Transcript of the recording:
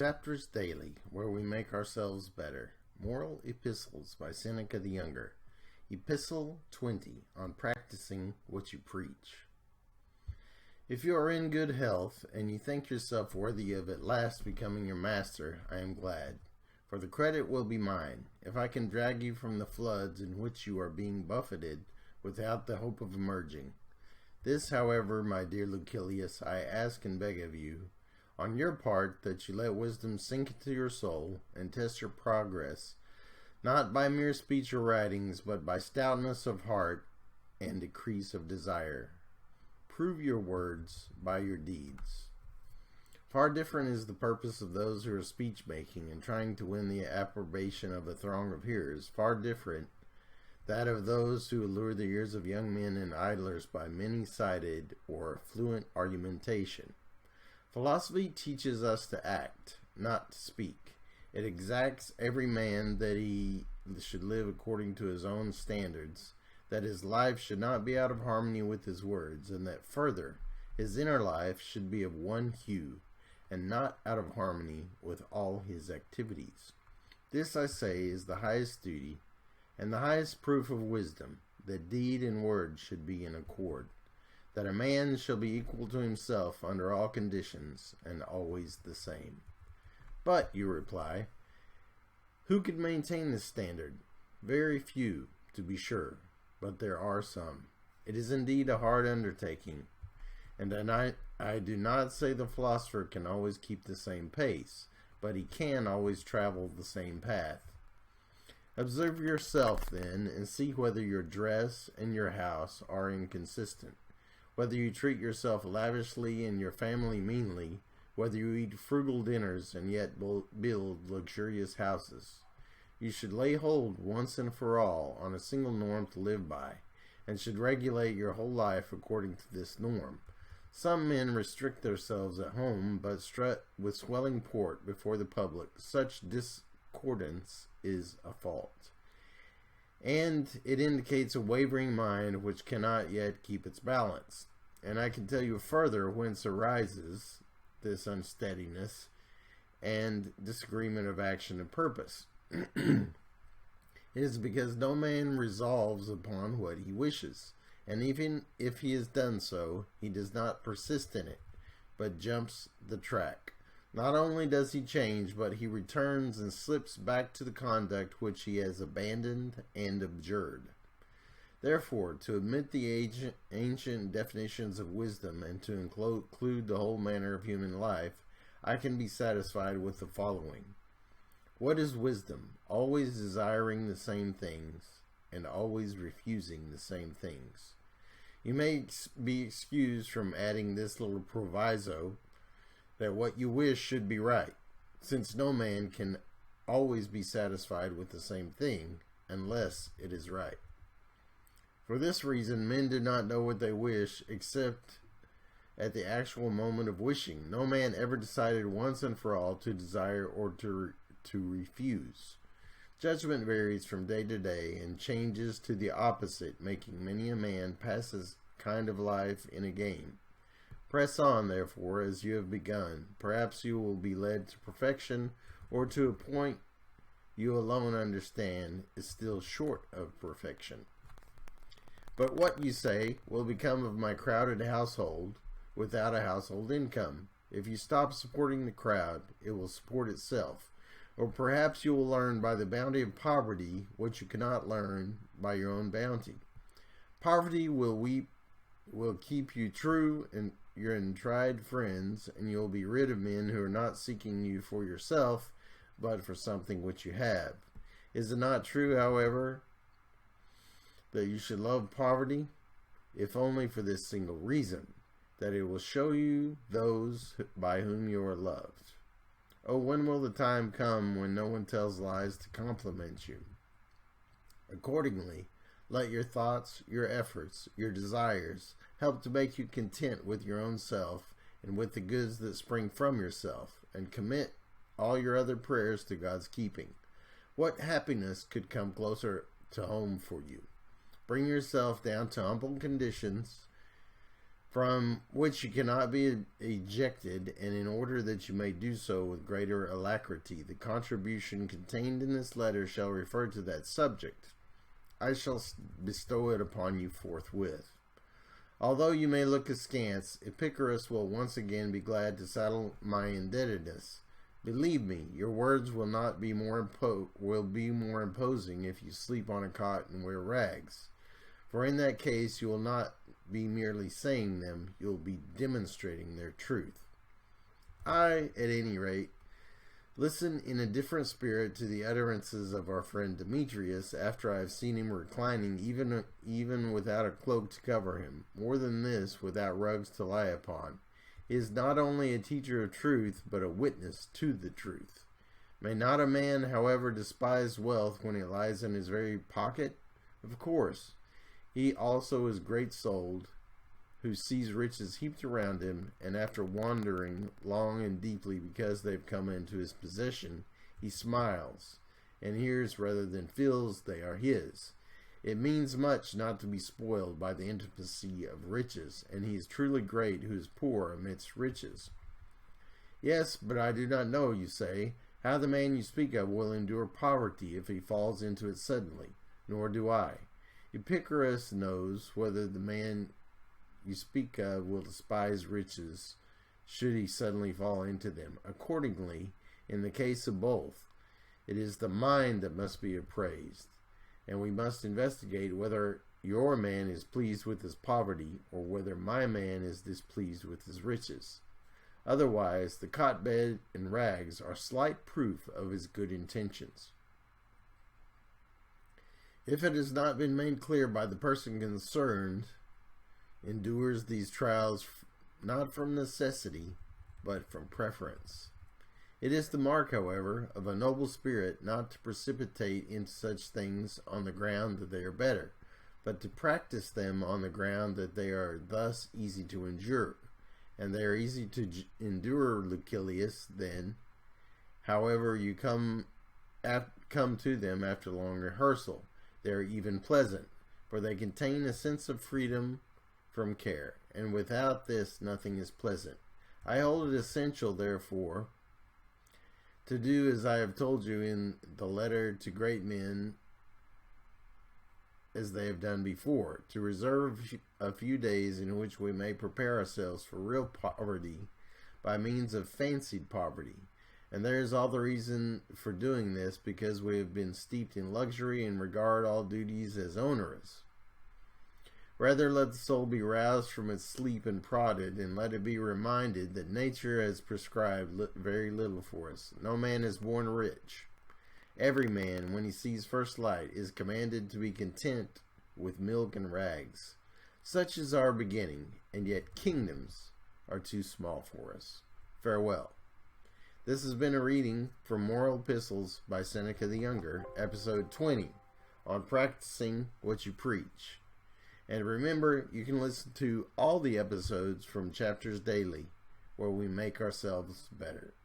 Chapters Daily, where we make ourselves better. Moral Epistles by Seneca the Younger. Epistle 20, on practicing what you preach. If you are in good health, and you think yourself worthy of at last becoming your master, I am glad, for the credit will be mine, if I can drag you from the floods in which you are being buffeted, without the hope of emerging. This, however, my dear Lucilius, I ask and beg of you, on your part, that you let wisdom sink into your soul, and test your progress, not by mere speech or writings, but by stoutness of heart and decrease of desire. Prove your words by your deeds. Far different is the purpose of those who are speech-making and trying to win the approbation of a throng of hearers, far different that of those who allure the ears of young men and idlers by many-sided or fluent argumentation. Philosophy teaches us to act, not to speak. It exacts every man that he should live according to his own standards, that his life should not be out of harmony with his words, and that further, his inner life should be of one hue, and not out of harmony with all his activities. This, I say, is the highest duty, and the highest proof of wisdom, that deed and word should be in accord, that a man shall be equal to himself under all conditions, and always the same. But, you reply, who could maintain this standard? Very few, to be sure, but there are some. It is indeed a hard undertaking, and I do not say the philosopher can always keep the same pace, but he can always travel the same path. Observe yourself, then, and see whether your dress and your house are inconsistent, whether you treat yourself lavishly and your family meanly, whether you eat frugal dinners and yet build luxurious houses. You should lay hold once and for all on a single norm to live by, and should regulate your whole life according to this norm. Some men restrict themselves at home, but strut with swelling port before the public. Such discordance is a fault, and it indicates a wavering mind which cannot yet keep its balance. And I can tell you further whence arises this unsteadiness and disagreement of action and purpose. It is because no man resolves upon what he wishes, and even if he has done so, he does not persist in it, but jumps the track. Not only does he change, but he returns and slips back to the conduct which he has abandoned and abjured. Therefore, to admit the ancient definitions of wisdom and to include the whole manner of human life, I can be satisfied with the following. What is wisdom? Always desiring the same things, and always refusing the same things. You may be excused from adding this little proviso, that what you wish should be right, since no man can always be satisfied with the same thing, unless it is right. For this reason, men do not know what they wish, except at the actual moment of wishing. No man ever decided once and for all to desire or to refuse. Judgment varies from day to day, and changes to the opposite, making many a man pass his kind of life in a game. Press on, therefore, as you have begun. Perhaps you will be led to perfection, or to a point you alone understand is still short of perfection. But what, you say, will become of my crowded household without a household income? If you stop supporting the crowd, it will support itself. Or perhaps you will learn by the bounty of poverty what you cannot learn by your own bounty. Poverty will keep you true and your untried friends, and you will be rid of men who are not seeking you for yourself, but for something which you have. Is it not true, however, that you should love poverty, if only for this single reason, that it will show you those by whom you are loved? Oh, when will the time come when no one tells lies to compliment you? Accordingly, let your thoughts, your efforts, your desires help to make you content with your own self and with the goods that spring from yourself, and commit all your other prayers to God's keeping. What happiness could come closer to home for you? Bring yourself down to humble conditions from which you cannot be ejected, and in order that you may do so with greater alacrity, the contribution contained in this letter shall refer to that subject. I shall bestow it upon you forthwith. Although you may look askance, Epicurus will once again be glad to settle my indebtedness. Believe me, your words will be more imposing if you sleep on a cot and wear rags. For in that case you will not be merely saying them, you will be demonstrating their truth. I, at any rate, listen in a different spirit to the utterances of our friend Demetrius after I have seen him reclining even without a cloak to cover him, more than this, without rugs to lie upon. He is not only a teacher of truth, but a witness to the truth. May not a man, however, despise wealth when it lies in his very pocket? Of course. He also is great-souled, who sees riches heaped around him, and after wandering long and deeply because they have come into his possession, he smiles, and hears rather than feels they are his. It means much not to be spoiled by the intimacy of riches, and he is truly great who is poor amidst riches. Yes, but I do not know, you say, how the man you speak of will endure poverty if he falls into it suddenly, nor do I. Epicurus knows whether the man you speak of will despise riches should he suddenly fall into them. Accordingly, in the case of both, it is the mind that must be appraised, and we must investigate whether your man is pleased with his poverty or whether my man is displeased with his riches. Otherwise, the cot-bed and rags are slight proof of his good intentions. If it has not been made clear by the person concerned, endures these trials not from necessity, but from preference. It is the mark, however, of a noble spirit not to precipitate into such things on the ground that they are better, but to practice them on the ground that they are thus easy to endure. And they are easy to endure, Lucilius, then, however you come to them after long rehearsal. They are even pleasant, for they contain a sense of freedom from care, and without this nothing is pleasant. I hold it essential, therefore, to do as I have told you in the letter to great men, as they have done before, to reserve a few days in which we may prepare ourselves for real poverty by means of fancied poverty. And there is all the reason for doing this, because we have been steeped in luxury and regard all duties as onerous. Rather let the soul be roused from its sleep and prodded, and let it be reminded that nature has prescribed very little for us. No man is born rich. Every man, when he sees first light, is commanded to be content with milk and rags. Such is our beginning, and yet kingdoms are too small for us. Farewell. This has been a reading from Moral Epistles by Seneca the Younger, episode 20, on practicing what you preach. And remember, you can listen to all the episodes from Chapters Daily, where we make ourselves better.